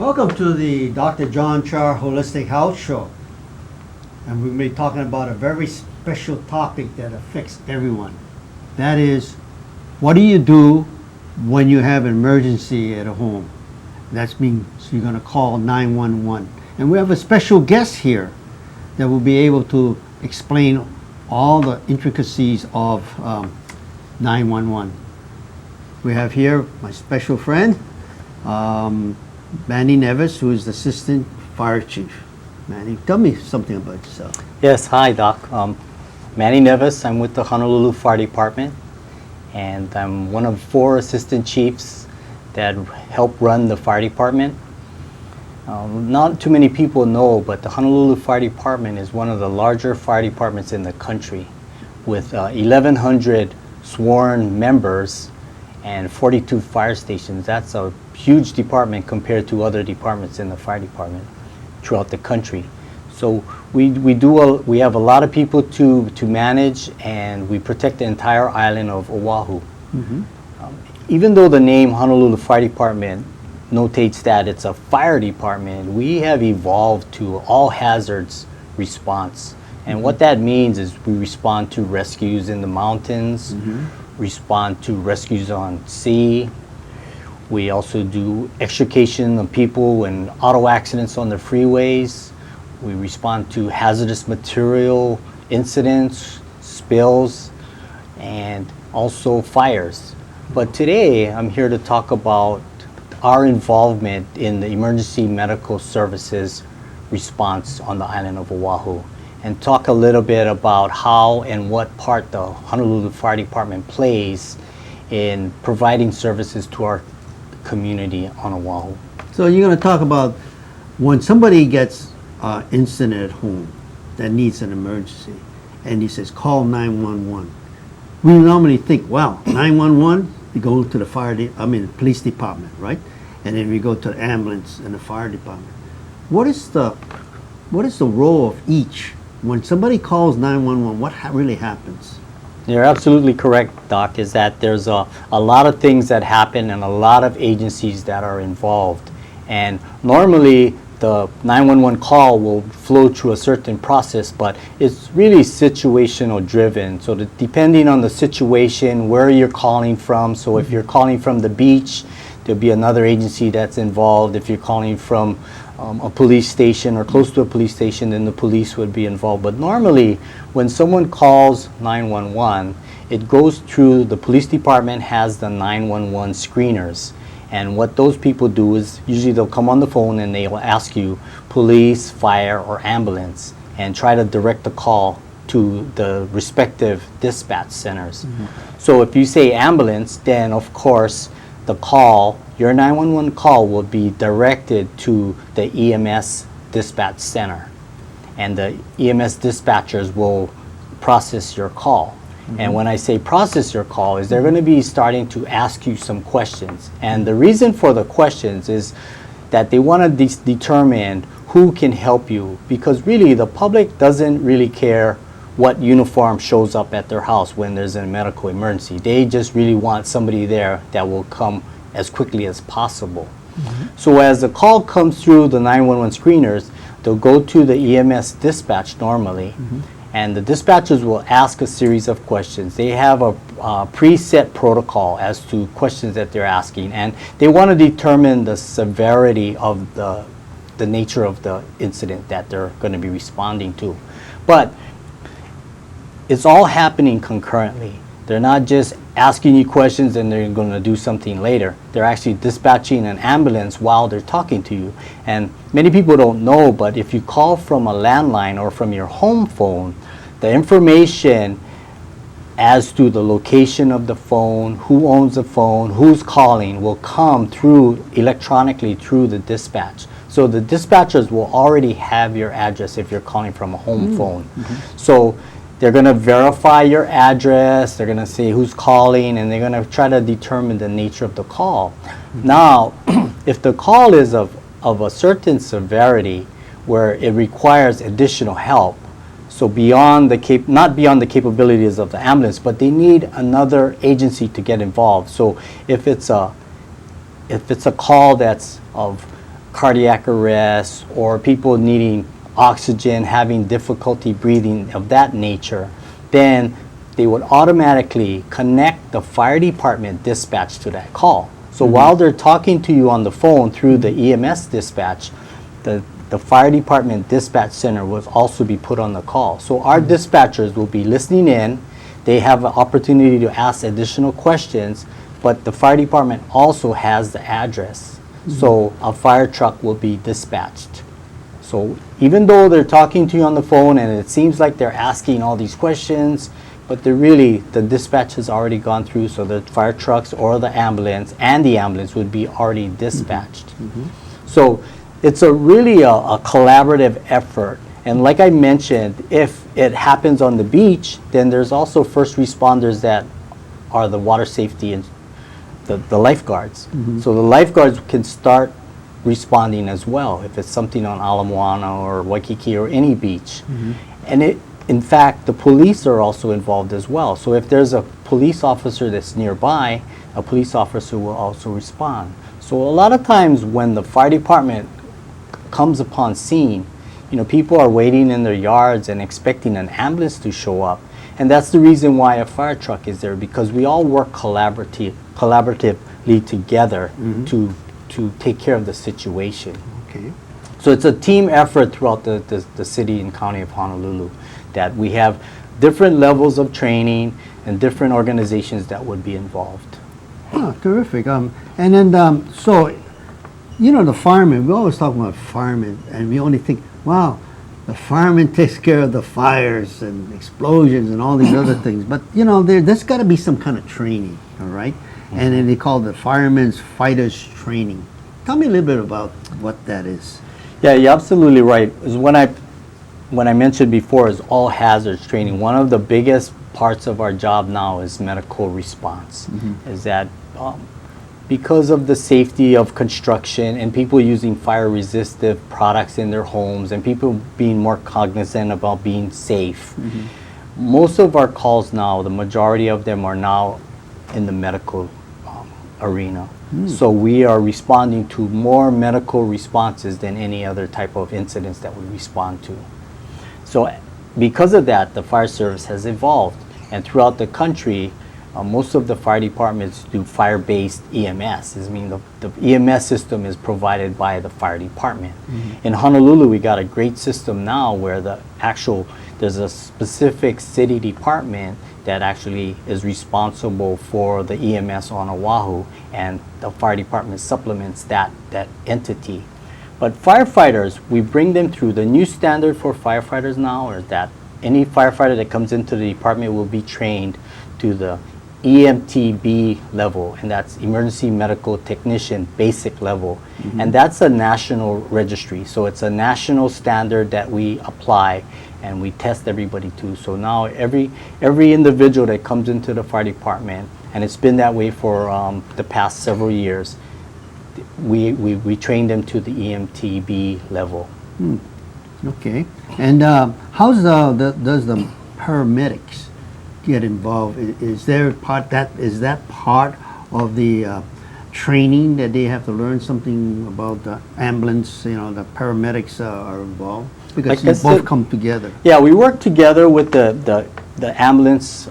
Welcome to the Dr. John Char Holistic Health Show. And we're going to be talking about a very special topic that affects everyone. That is, what do you do when you have an emergency at a home? That means you're going to call 911. And we have a special guest here that will be able to explain all the intricacies of 911. We have here my special friend, Manny Neves, who is the Assistant Fire Chief. Manny, tell me something about yourself. Yes, hi Doc. Manny Neves, I'm with the Honolulu Fire Department, and I'm one of 4 Assistant Chiefs that help run the fire department. Not too many people know, but the Honolulu Fire Department is one of the larger fire departments in the country, with 1,100 sworn members and 42 fire stations. That's a huge department compared to other departments in the fire department throughout the country. So we have a lot of people to manage, and we protect the entire island of Oahu. Mm-hmm. Even though the name Honolulu Fire Department notates that it's a fire department, we have evolved to all hazards response. And what that means is we respond to rescues in the mountains, respond to rescues on sea. We also do extrication of people and auto accidents on the freeways. We respond to hazardous material incidents, spills, and also fires. But today I'm here to talk about our involvement in the emergency medical services response on the island of Oahu, and talk a little bit about how and what part the Honolulu Fire Department plays in providing services to our community on Oahu. So you're going to talk about when somebody gets an incident at home that needs an emergency, and he says, call 911. We normally think, wow, 911, you go to the police department, right? And then we go to the ambulance and the fire department. What is the role of each? When somebody calls 911, what really happens? You're absolutely correct, Doc, is that there's a lot of things that happen and a lot of agencies that are involved. And normally the 911 call will flow through a certain process, but it's really situational driven. So depending on the situation, where you're calling from, so if you're calling from the beach, there'll be another agency that's involved. If you're calling from a police station or close to a police station, then the police would be involved. But normally, when someone calls 911, it goes through the police department, has the 911 screeners. And what those people do is usually they'll come on the phone and they will ask you police, fire, or ambulance, and try to direct the call to the respective dispatch centers. So if you say ambulance, then of course the call, your 911 call, will be directed to the EMS dispatch center, and the EMS dispatchers will process your call. And when I say process your call, is they're going to be starting to ask you some questions. And the reason for the questions is that they want to determine who can help you, because really the public doesn't really care what uniform shows up at their house when there's a medical emergency. They just really want somebody there that will come as quickly as possible. So as the call comes through the 911 screeners, they'll go to the EMS dispatch normally, and the dispatchers will ask a series of questions. They have a preset protocol as to questions that they're asking, and they want to determine the severity of the nature of the incident that they're going to be responding to. But it's all happening concurrently. They're not just asking you questions and they're going to do something later. They're actually dispatching an ambulance while they're talking to you. And many people don't know, but if you call from a landline or from your home phone, the information as to the location of the phone, who owns the phone, who's calling, will come through electronically through the dispatch. So the dispatchers will already have your address if you're calling from a home phone. So they're going to verify your address, they're going to see who's calling, and they're going to try to determine the nature of the call. Now, if the call is of a certain severity where it requires additional help, so beyond the not beyond the capabilities of the ambulance, but they need another agency to get involved. So if it's a call that's of cardiac arrest or people needing oxygen, having difficulty breathing of that nature, then they would automatically connect the fire department dispatch to that call. So while they're talking to you on the phone through the EMS dispatch, the fire department dispatch center will also be put on the call. So our dispatchers will be listening in. They have an opportunity to ask additional questions, but the fire department also has the address. So a fire truck will be dispatched. So even though they're talking to you on the phone and it seems like they're asking all these questions, but the dispatch has already gone through, so the fire trucks or the ambulance would be already dispatched. So it's really a collaborative effort. And like I mentioned, if it happens on the beach, then there's also first responders that are the water safety and the lifeguards. So the lifeguards can start responding as well if it's something on Ala Moana or Waikiki or any beach. And in fact, the police are also involved as well. So if there's a police officer that's nearby, a police officer will also respond. So a lot of times when the fire department comes upon scene, people are waiting in their yards and expecting an ambulance to show up. And that's the reason why a fire truck is there, because we all work collaboratively together to take care of the situation. Okay. So it's a team effort throughout the city and county of Honolulu, that we have different levels of training and different organizations that would be involved. Oh, terrific. And then, so, the firemen, we always talk about firemen, and we only think, wow, the fireman takes care of the fires and explosions and all these other things. But, there's got to be some kind of training, all right? And then they call the firemen's fighters training. Tell me a little bit about what that is. Yeah, you're absolutely right. When I mentioned before is all hazards training. One of the biggest parts of our job now is medical response. Is that because of the safety of construction and people using fire resistive products in their homes and people being more cognizant about being safe, most of our calls now, the majority of them are now in the medical arena. So we are responding to more medical responses than any other type of incidents that we respond to. So because of that, the fire service has evolved, and throughout the country, most of the fire departments do fire-based EMS. I mean, the EMS system is provided by the fire department. In Honolulu, we got a great system now where there's a specific city department that actually is responsible for the EMS on Oahu, and the fire department supplements that entity. But firefighters, we bring them through the new standard for firefighters now, is that any firefighter that comes into the department will be trained to the EMTB level, and that's Emergency Medical Technician basic level. And that's a national registry, so it's a national standard that we apply and we test everybody to. So now every individual that comes into the fire department, and it's been that way for the past several years, we train them to the EMTB level. Okay. And does the paramedics get involved? Is that part of the training that they have to learn something about the ambulance? The paramedics are involved because you both come together. Yeah, we work together with the ambulance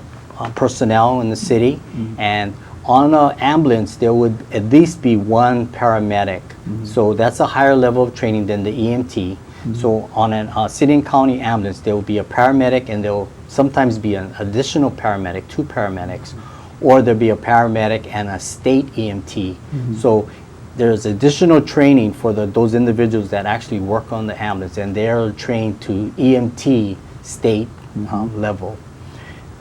personnel in the city, and on an ambulance there would at least be one paramedic. So that's a higher level of training than the EMT. So on a city and county ambulance, there will be a paramedic, and there will sometimes be an additional paramedic, 2 paramedics, or there'll be a paramedic and a state EMT. So there's additional training for those individuals that actually work on the ambulance, and they're trained to EMT state level.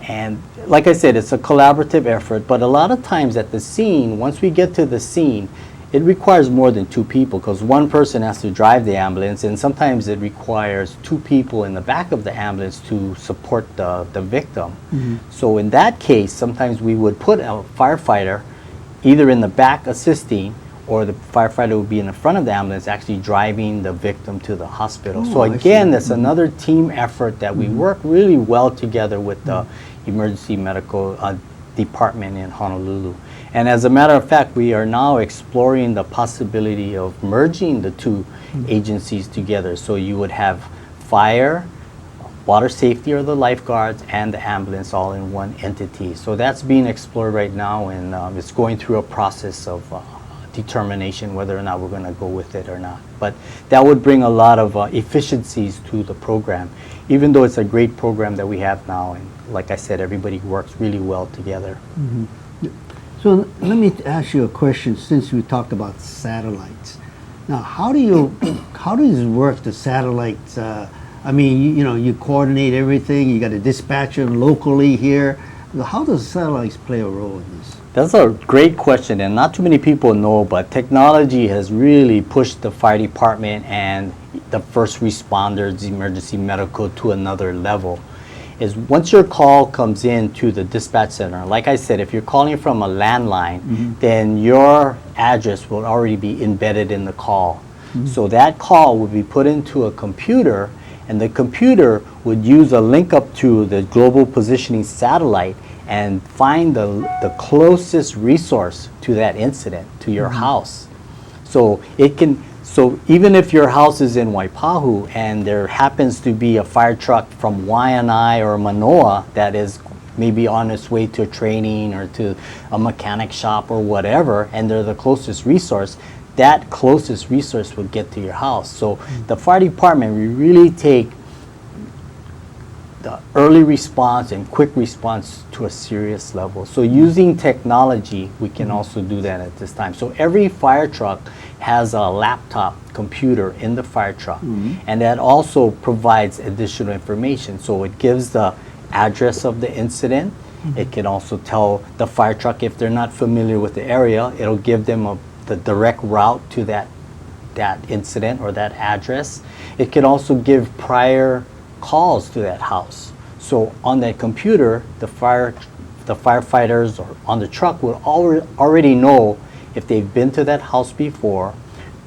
And like I said, it's a collaborative effort, but a lot of times at the scene, once we get to the scene, it requires more than 2 people, because one person has to drive the ambulance, and sometimes it requires 2 people in the back of the ambulance to support the victim. So in that case, sometimes we would put a firefighter either in the back assisting, or the firefighter would be in the front of the ambulance actually driving the victim to the hospital. So again, that's another team effort that we work really well together with the emergency medical department in Honolulu. And as a matter of fact, we are now exploring the possibility of merging the two agencies together. So you would have fire, water safety or the lifeguards, and the ambulance all in one entity. So that's being explored right now, and it's going through a process of determination whether or not we're going to go with it or not. But that would bring a lot of efficiencies to the program, even though it's a great program that we have now. And like I said, everybody works really well together. So let me ask you a question, since we talked about satellites. Now, how does it work, the satellites? I mean, you know, you coordinate everything, you got to dispatch them locally here. How does satellites play a role in this? That's a great question, and not too many people know, but technology has really pushed the fire department and the first responders, emergency medical, to another level. Is once your call comes in to the dispatch center, like I said, if you're calling from a landline, then your address will already be embedded in the call. So that call would be put into a computer, and the computer would use a link up to the global positioning satellite and find the closest resource to that incident, to your house. So it can, so even if your house is in Waipahu and there happens to be a fire truck from Waianae or Manoa that is maybe on its way to a training or to a mechanic shop or whatever, and they're the closest resource, that closest resource would get to your house. So the fire department, we really take the early response and quick response to a serious level. So using technology, we can also do that at this time. So every fire truck has a laptop computer in the fire truck, and that also provides additional information. So it gives the address of the incident. It can also tell the fire truck, if they're not familiar with the area, it'll give them the direct route to that incident or that address. It can also give prior calls to that house. So on that computer, the firefighters or on the truck will already know if they've been to that house before,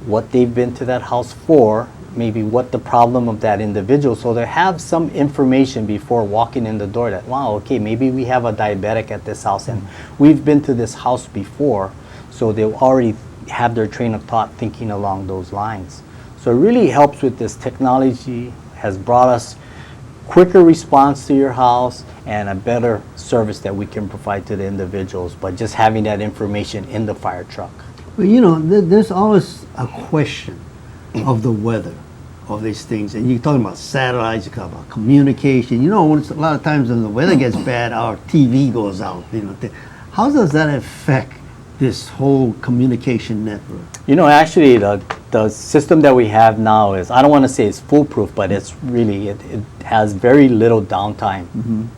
what they've been to that house for, maybe what the problem of that individual. So they have some information before walking in the door that, wow, okay, maybe we have a diabetic at this house and we've been to this house before. So they'll already have their train of thought thinking along those lines. So it really helps with this. Technology has brought us quicker response to your house and a better service that we can provide to the individuals by just having that information in the fire truck. Well, you know, there's always a question of the weather of these things, and you're talking about satellites, you're talking about communication. You know, a lot of times when the weather gets bad, our TV goes out. You know, how does that affect this whole communication network? You know, actually, the system that we have now is, I don't want to say it's foolproof, but it's really, it has very little downtime.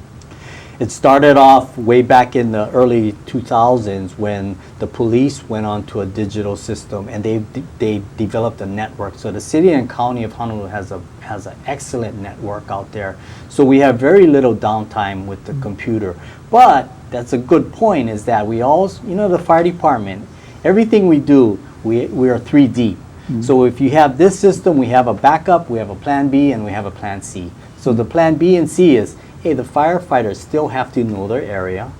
It started off way back in the early 2000s when the police went on to a digital system, and they developed a network. So the city and county of Honolulu has an excellent network out there. So we have very little downtime with the computer. But that's a good point, is that we always, you know, the fire department, everything we do, we are 3D. So if you have this system, we have a backup, we have a plan B, and we have a plan C. So the plan B and C is, hey, the firefighters still have to know their area.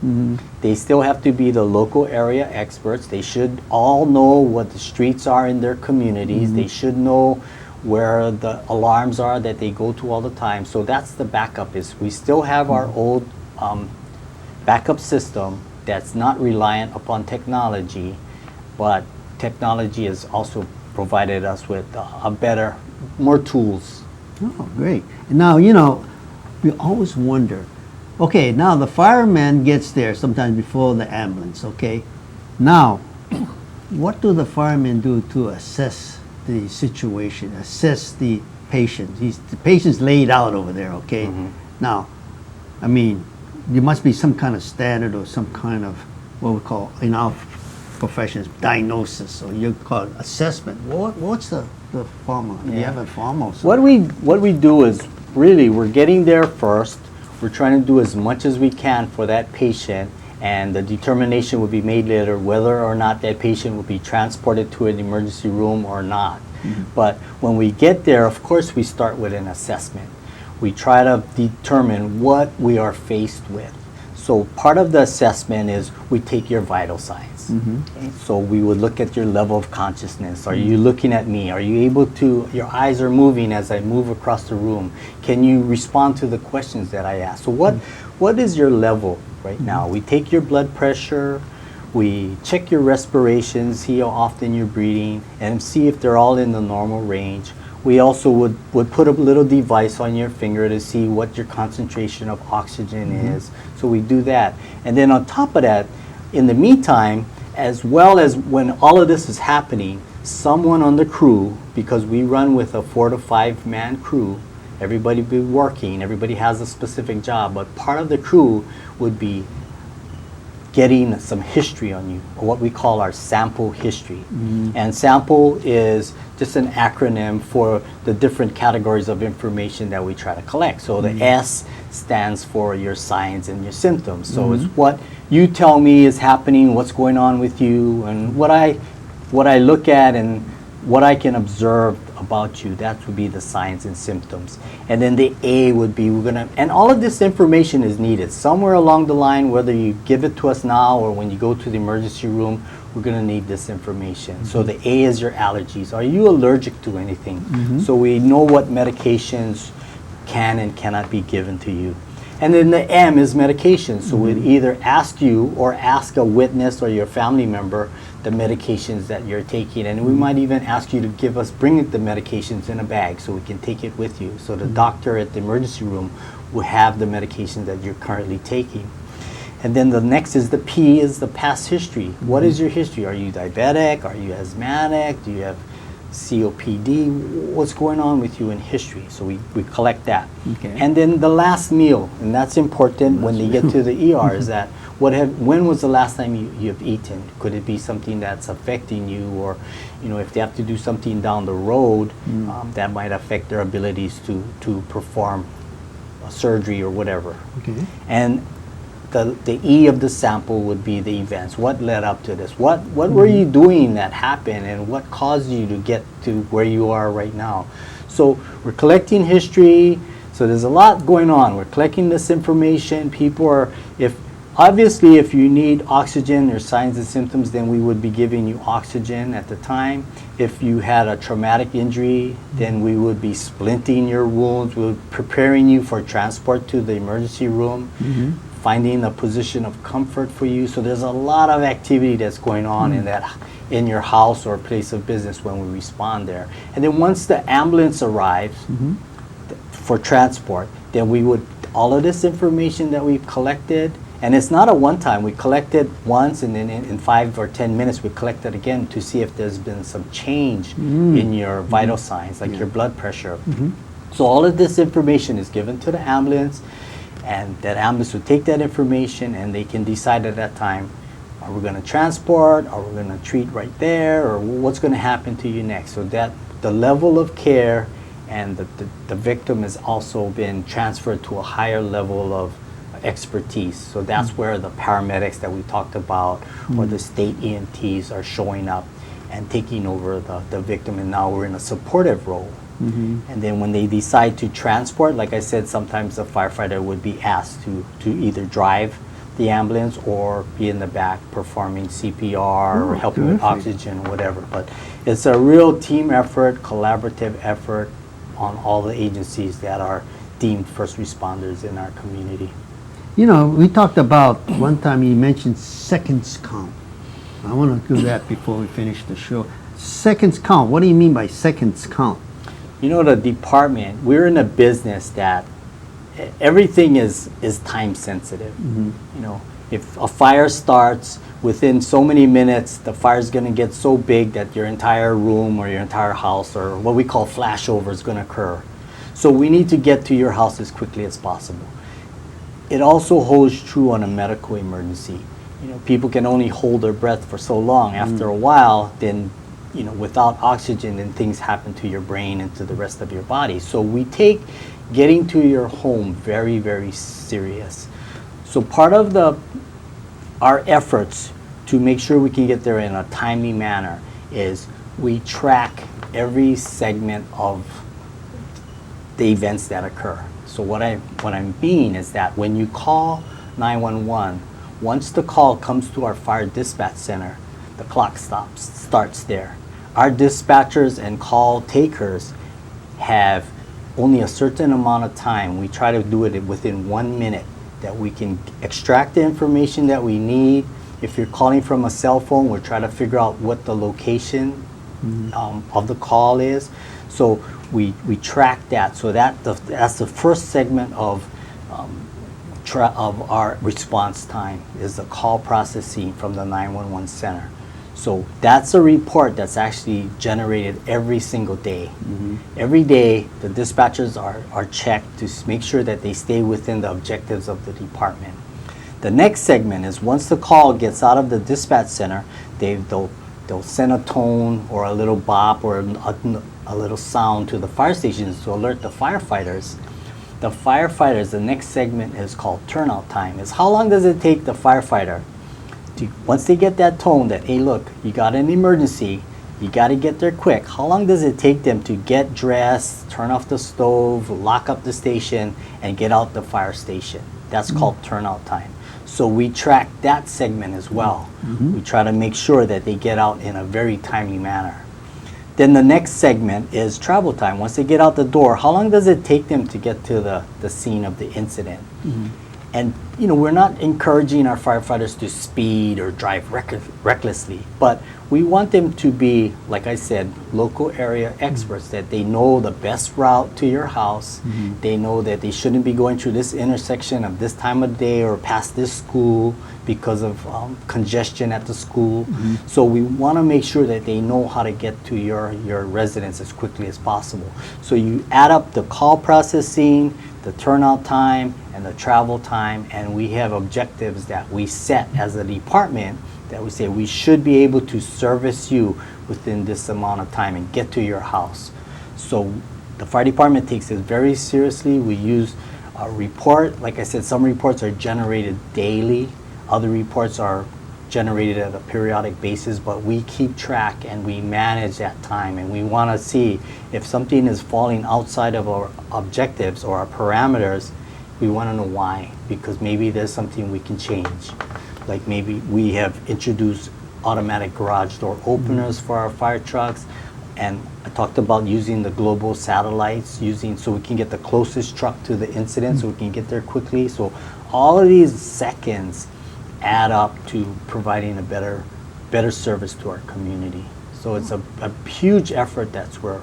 They still have to be the local area experts. They should all know what the streets are in their communities. They should know where the alarms are that they go to all the time. So that's the backup, is we still have our old backup system that's not reliant upon technology, but technology has also provided us with more tools. Oh, great. And now, you know, we always wonder, okay, now the fireman gets there sometimes before the ambulance, okay? Now, what do the firemen do to assess the situation, assess the patient? The patient's laid out over there, okay? Now, I mean, there must be some kind of standard or some kind of what we call in our profession is diagnosis, or you call it assessment. What's the formula? Do you have a formula? What we do is, really, we're getting there first. We're trying to do as much as we can for that patient, and the determination will be made later whether or not that patient will be transported to an emergency room or not. But when we get there, of course, we start with an assessment. We try to determine what we are faced with. So part of the assessment is we take your vital signs. Okay? So we would look at your level of consciousness. Are you looking at me? Are you able to, your eyes are moving as I move across the room. Can you respond to the questions that I ask? So what is your level right now? We take your blood pressure, we check your respiration, see how often you're breathing, and see if they're all in the normal range. We also would put a little device on your finger to see what your concentration of oxygen is. So we do that. And then on top of that, in the meantime, as well as when all of this is happening, someone on the crew, because we run with a 4 to 5 man crew, everybody be working, everybody has a specific job, but part of the crew would be getting some history on you, or what we call our sample history. And sample is just an acronym for the different categories of information that we try to collect. So the S stands for your signs and your symptoms. So it's what you tell me is happening, what's going on with you, and what I look at and what I can observe about you. That would be the signs and symptoms. And then the A would be, and all of this information is needed somewhere along the line, whether you give it to us now or when you go to the emergency room, we're going to need this information. So the A is your allergies. Are you allergic to anything? So we know what medications can and cannot be given to you. And then the M is medication. So we'd either ask you or ask a witness or your family member the medications that you're taking. And we might even ask you to bring the medications in a bag so we can take it with you. So the doctor at the emergency room will have the medications that you're currently taking. And then the next is the P, is the past history. What is your history? Are you diabetic? Are you asthmatic? Do you have COPD? What's going on with you in history? So we collect that. Okay. And then the last meal, and that's important when they get to the ER, is that when was the last time you have eaten? Could it be something that's affecting you, or if they have to do something down the road, that might affect their abilities to perform a surgery or whatever. Okay. And the E of the sample would be the events. What led up to this? What were you doing that happened, and what caused you to get to where you are right now? So we're collecting history. So there's a lot going on. We're collecting this information. Obviously, if you need oxygen or signs and symptoms, then we would be giving you oxygen at the time. If you had a traumatic injury, then we would be splinting your wounds. We would be preparing you for transport to the emergency room, finding a position of comfort for you. So there's a lot of activity that's going on in your house or place of business when we respond there. And then once the ambulance arrives for transport, then all of this information that we've collected, and it's not a one-time. We collect it once, and then in 5 or 10 minutes, we collect it again to see if there's been some change in your vital signs, like your blood pressure. So all of this information is given to the ambulance, and that ambulance will take that information, and they can decide at that time, are we going to transport, are we going to treat right there, or what's going to happen to you next? So that the level of care and the victim has also been transferred to a higher level of expertise. So that's where the paramedics that we talked about or the state EMTs are showing up and taking over the victim, and now we're in a supportive role. And then when they decide to transport, like I said, sometimes the firefighter would be asked to either drive the ambulance or be in the back performing CPR or helping with oxygen or whatever. But it's a real team effort, collaborative effort on all the agencies that are deemed first responders in our community. We talked about one time you mentioned seconds count. I want to do that before we finish the show. Seconds count. What do you mean by seconds count? The department, we're in a business that everything is time sensitive. If a fire starts, within so many minutes, the fire is going to get so big that your entire room or your entire house, or what we call flashover, is going to occur. So we need to get to your house as quickly as possible. It also holds true on a medical emergency. People can only hold their breath for so long. After a while, then, without oxygen, then things happen to your brain and to the rest of your body. So we take getting to your home very, very serious. So part of our efforts to make sure we can get there in a timely manner is we track every segment of the events that occur. So what I mean is that when you call 911, once the call comes to our fire dispatch center, the clock starts there. Our dispatchers and call takers have only a certain amount of time. We try to do it within 1 minute, that we can extract the information that we need. If you're calling from a cell phone, we'll try to figure out what the location of the call is. So we track that. So that's the first segment of our response time, is the call processing from the 911 center. So that's a report that's actually generated every single day. Every day, the dispatchers are checked to make sure that they stay within the objectives of the department. The next segment is, once the call gets out of the dispatch center, they'll send a tone or a little bop or a little sound to the fire stations to alert the firefighters. The next segment is called turnout time. Is how long does it take the firefighter once they get that tone that, hey, look, you got an emergency, you got to get there quick. How long does it take them to get dressed, turn off the stove, lock up the station, and get out the fire station? That's called turnout time. So we track that segment as well. We try to make sure that they get out in a very timely manner. Then the next segment is travel time. Once they get out the door, how long does it take them to get to the scene of the incident? And we're not encouraging our firefighters to speed or drive recklessly, but we want them to be, like I said, local area experts, that they know the best route to your house. They know that they shouldn't be going through this intersection of this time of day or past this school because of congestion at the school. So we want to make sure that they know how to get to your residence as quickly as possible. So you add up the call processing, the turnout time, and the travel time, and we have objectives that we set as a department, that we say we should be able to service you within this amount of time and get to your house. So the fire department takes it very seriously. We use a report. Like I said, some reports are generated daily. Other reports are generated at a periodic basis, but we keep track and we manage that time, and we want to see if something is falling outside of our objectives or our parameters. We want to know why, because maybe there's something we can change. Like maybe we have introduced automatic garage door openers for our fire trucks, and I talked about using the global satellites, so we can get the closest truck to the incident, so we can get there quickly. So all of these seconds add up to providing a better service to our community. So it's a huge effort we're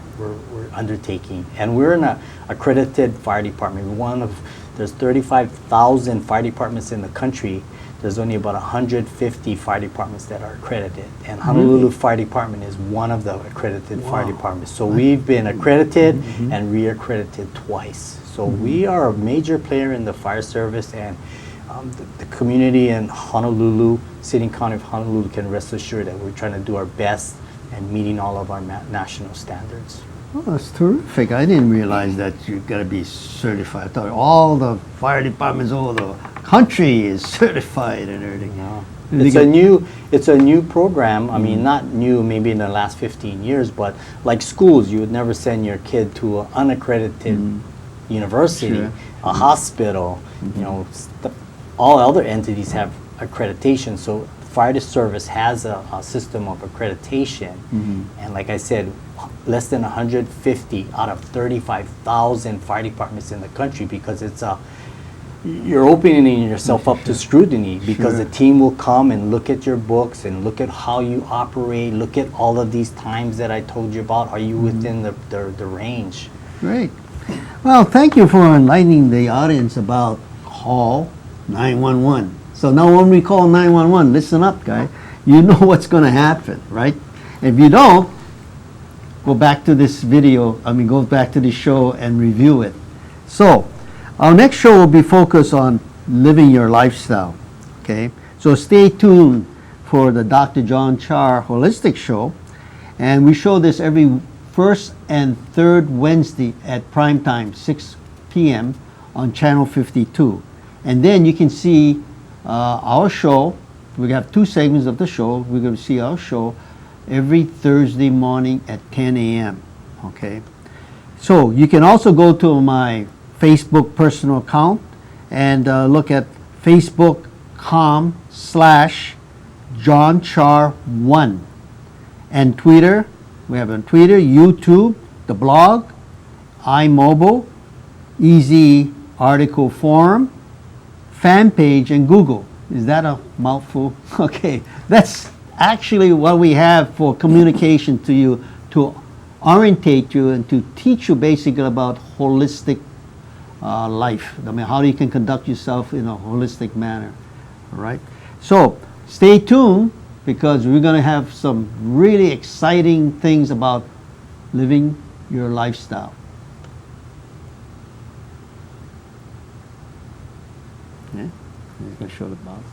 undertaking, and we're an accredited fire department. There's 35,000 fire departments in the country. There's only about 150 fire departments that are accredited, and Honolulu Fire Department is one of the accredited fire departments. So we've been accredited and re-accredited twice. So we are a major player in the fire service, and the community in Honolulu, City and County of Honolulu, can rest assured that we're trying to do our best and meeting all of our national standards. Oh, that's terrific. I didn't realize that you got to be certified. I thought all the fire departments all over the country is certified and everything. No. It's a new program. I mean, not new maybe in the last 15 years, but like schools, you would never send your kid to an unaccredited university, a hospital. All other entities have accreditation. So fire service has a system of accreditation, and like I said, less than 150 out of 35,000 fire departments in the country, because you're opening yourself up to scrutiny, because the team will come and look at your books and look at how you operate, look at all of these times that I told you about. Are you within the range? Great. Well, thank you for enlightening the audience about call 911. So now when we call 911, listen up, guys. You know what's going to happen, right? If you don't, go back to this video, go back to the show and review it. So, our next show will be focused on living your lifestyle, okay? So stay tuned for the Dr. John Char Holistic Show, and we show this every first and third Wednesday at prime time, 6 p.m. on Channel 52. And then you can see our show. We have two segments of the show. We're going to see our show every Thursday morning at 10 a.m. Okay, so you can also go to my Facebook personal account and look at Facebook.com/JohnChar1. And Twitter, we have on Twitter, YouTube, the blog, iMobile, Easy Article Forum, fan page, and Google. Is that a mouthful? Okay, that's actually what we have for communication to you, to orientate you and to teach you basically about holistic life. I mean, how you can conduct yourself in a holistic manner. All right. So stay tuned, because we're going to have some really exciting things about living your lifestyle. Yeah, I'm going to show the box.